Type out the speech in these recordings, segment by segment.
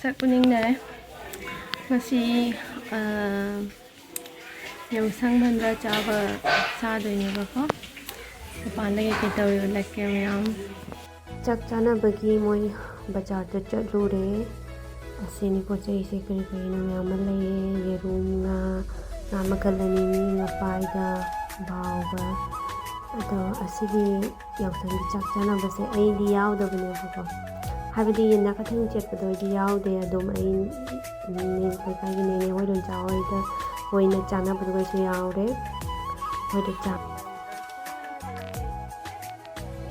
sak kuning này masih Yaosang bhandra chaba cha doine ba ko pan lagi ke taw like mayam chak chanaba moi bazar ta chatlure asini pochai se kari kari na mayam laye yerum na makalani ni nga paida bawga ado asigi Yaosang gi chak chanaba se ai di yaw da bane ba ko habidi na ka thing chet do di yaw de adom ai ne ka gi ne hoi don cha hoi da hoi na chana bu ga se yaw de hoi de cha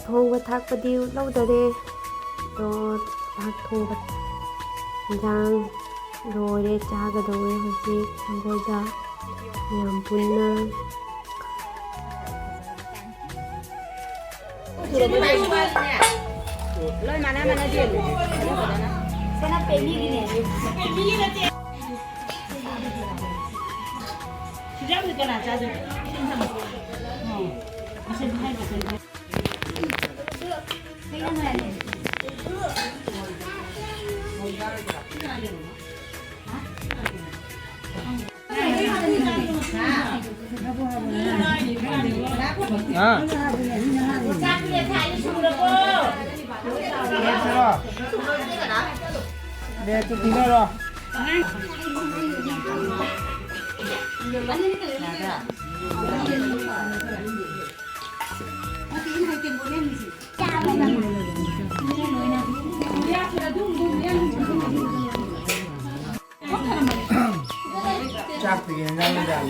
thong ba thak pa diu lau da de to thak thong ba jang rồi de cha ga do we ho si ngoi da yam punna lôi mà nó tiền cái nó pemi cái này pemi là tiền chỉ ra được cái nào cha được xin hai cái này cái này Để tôi tí nữa rồi. Chak thì nó lên đàn.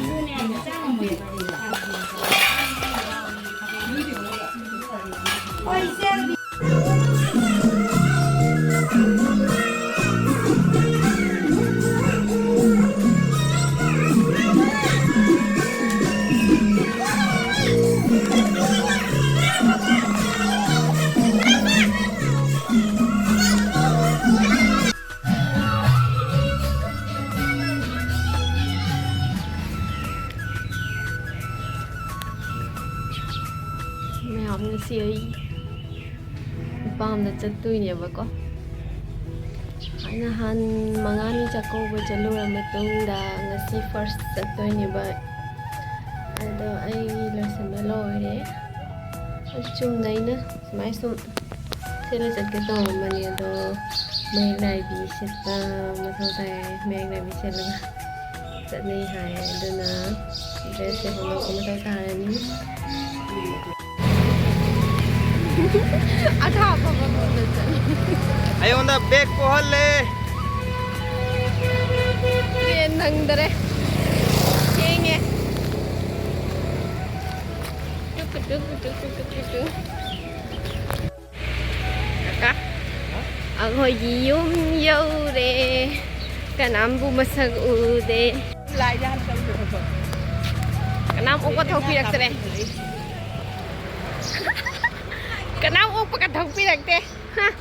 mayam ngasi epam da chattuine ba ko ana han mangani chako ba chalura matung da ngasi first chattuine ba ado ai lesson da loire achum naina mai sum sele chakke to mani ado mai lai bi sita mathau tai mai lai bi sela chatnei hai aduna dress se hono ko mathau ta ni ada apa Ayo onda bag ko halle. Ye nang dare. Kenge. Tuk. Kaka. Ako yum yo de. Kanam bu masag ude. lại ra ăn cơm được Kanam u ko thau pirak tare. Kanam u pa ka thau pirak te. Ha.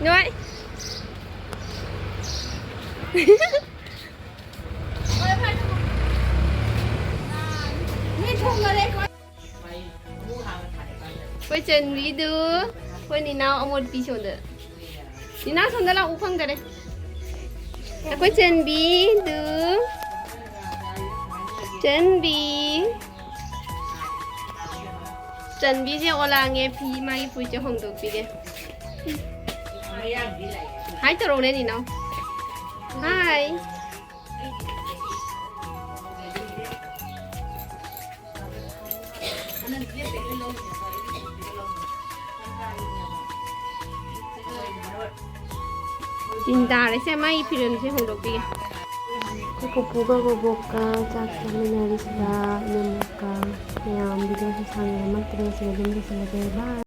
Nói quay chân đi đưa quay đi nào ông một pi xuống được đi nào xuống đó là u phăng cái đấy quay chân bi đưa chân bi chứ là nghe phi mai phi cho không được phi đấy hai tờ này đi nào hai cinta đấy xem mai phi đường sẽ không được đi kupuga goboka chak chaminari sila namuka mayam video sa sanga magtres sa bye.